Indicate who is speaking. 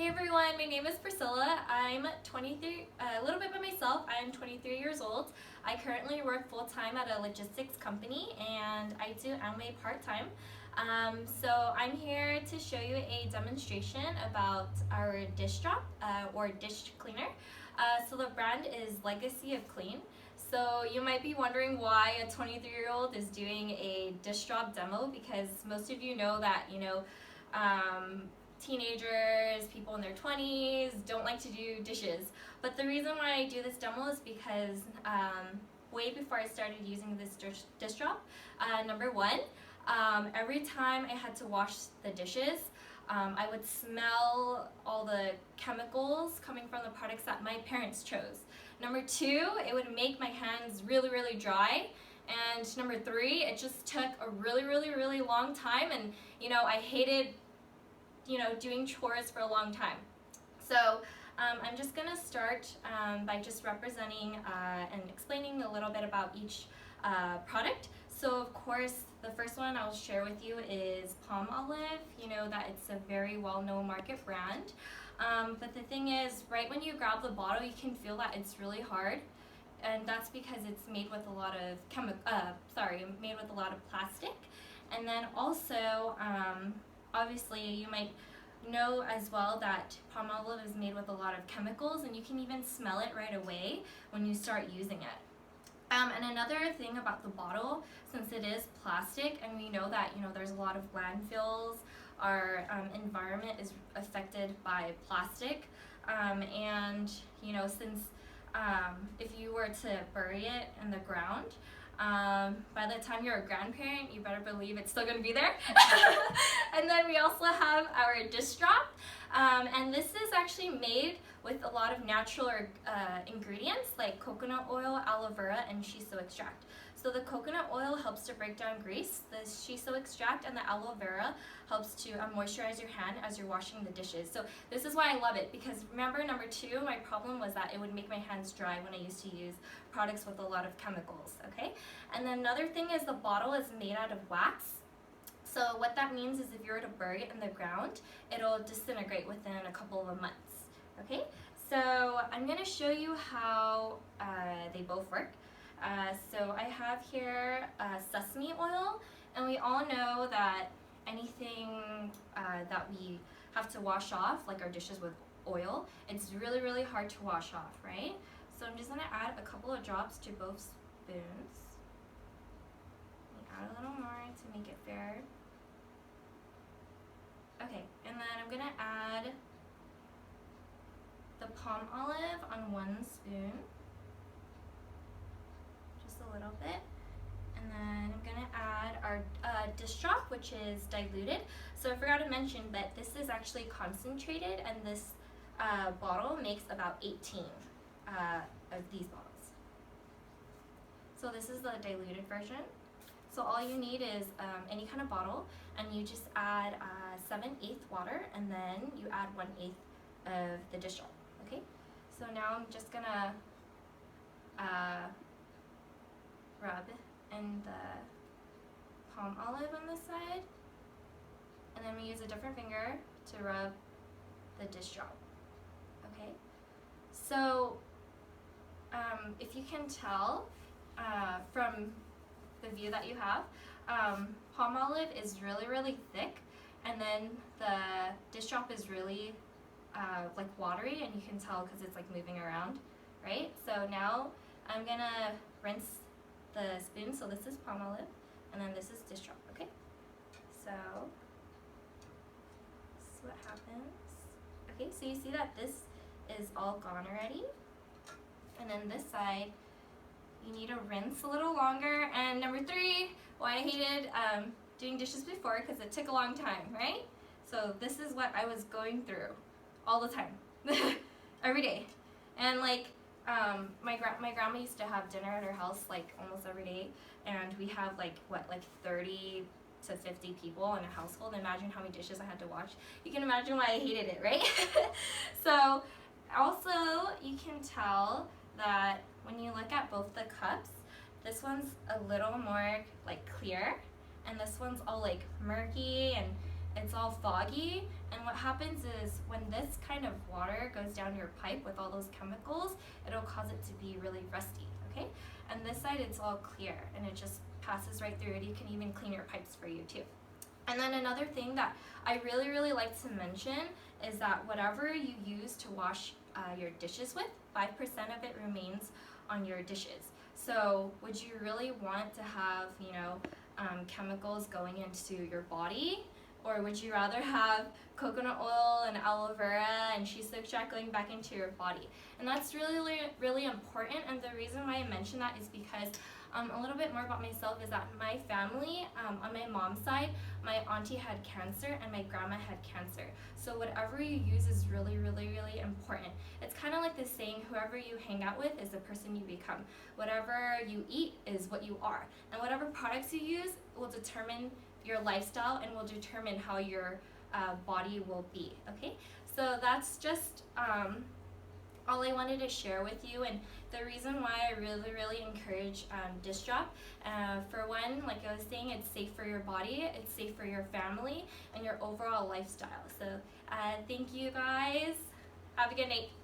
Speaker 1: Hey everyone, my name is Priscilla. I'm 23, a little bit by myself. I'm 23 years old. I currently work full-time at a logistics company and I do Amway part-time. So I'm here to show you a demonstration about our dish drop or dish cleaner. So the brand is Legacy of Clean. So you might be wondering why a 23-year-old is doing a dish drop demo, because most of you know that, teenagers, people in their 20s don't like to do dishes. But the reason why I do this demo is because way before I started using this dish drop, number one, every time I had to wash the dishes, I would smell all the chemicals coming from the products that my parents chose. Number two, it would make my hands really dry. And number three, it just took a really long time, and I hated doing chores for a long time. So I'm just gonna start by just representing and explaining a little bit about each product. So of course, the first one I'll share with you is Palmolive. You know that it's a very well-known market brand. But the thing is, right when you grab the bottle, you can feel that it's really hard. And that's because it's made with a lot of made with a lot of plastic. And then also, obviously, you might know as well that Palmolive is made with a lot of chemicals, and you can even smell it right away when you start using it. And another thing about the bottle, since it is plastic, and we know that there's a lot of landfills, our environment is affected by plastic, and since if you were to bury it in the ground, by the time you're a grandparent, you better believe it's still going to be there. And then we also have our dish drop, and this is actually made with a lot of natural ingredients like coconut oil, aloe vera, and shiso extract. So the coconut oil helps to break down grease, the shiso extract and the aloe vera helps to moisturize your hand as you're washing the dishes. So this is why I love it, because remember, number two, my problem was that it would make my hands dry when I used to use products with a lot of chemicals, okay? And then another thing is the bottle is made out of wax. So what that means is if you were to bury it in the ground, it'll disintegrate within a couple of months, okay? So I'm gonna show you how they both work. So I have here sesame oil, and we all know that anything that we have to wash off, like our dishes with oil, it's really hard to wash off, right? So I'm just gonna add a couple of drops to both spoons. Add a little more to make it fair. Okay, and then I'm gonna add the Palmolive on one spoon, just a little bit, and then I'm gonna add our dish drop, which is diluted. So I forgot to mention that this is actually concentrated, and this bottle makes about 18 of these bottles. So this is the diluted version. So all you need is any kind of bottle, and you just add 7/8 water, and then you add 1/8 of the dish drop. Okay, so now I'm just gonna rub in the Palmolive on this side, and then we use a different finger to rub the dish drop. Okay, so if you can tell from the view that you have, Palmolive is really thick, and then the dish drop is really like watery, and you can tell because it's like moving around, right? So now I'm gonna rinse the spoon. So this is Palmolive, and then this is dish drop. Okay, so this is what happens. Okay, so you see that this is all gone already, and then this side you need to rinse a little longer. And number three, why I hated doing dishes before, because it took a long time, right? So this is what I was going through all the time, every day. And like my grandma used to have dinner at her house like almost every day, and we have like 30 to 50 people in a household. Imagine how many dishes I had to wash. You can imagine why I hated it, right? So also you can tell that when you look at both the cups, this one's a little more like clear, and this one's all like murky and it's all foggy. And what happens is when this kind of water goes down your pipe with all those chemicals, it'll cause it to be really rusty, okay? And this side, it's all clear and it just passes right through it. You can even clean your pipes for you too. And then another thing that I really like to mention is that whatever you use to wash your dishes with, 5% of it remains on your dishes. So would you really want to have, you know, chemicals going into your body? Or would you rather have coconut oil and aloe vera and shea extract going back into your body? And that's really important. And the reason why I mention that is because a little bit more about myself is that my family, on my mom's side, my auntie had cancer and my grandma had cancer. So whatever you use is really important. It's kind of like the saying, whoever you hang out with is the person you become. Whatever you eat is what you are. And whatever products you use will determine your lifestyle and will determine how your body will be, okay? So that's just all I wanted to share with you, and the reason why I really encourage dish drop. For one, like I was saying, it's safe for your body, it's safe for your family, and your overall lifestyle. So thank you guys. Have a good night.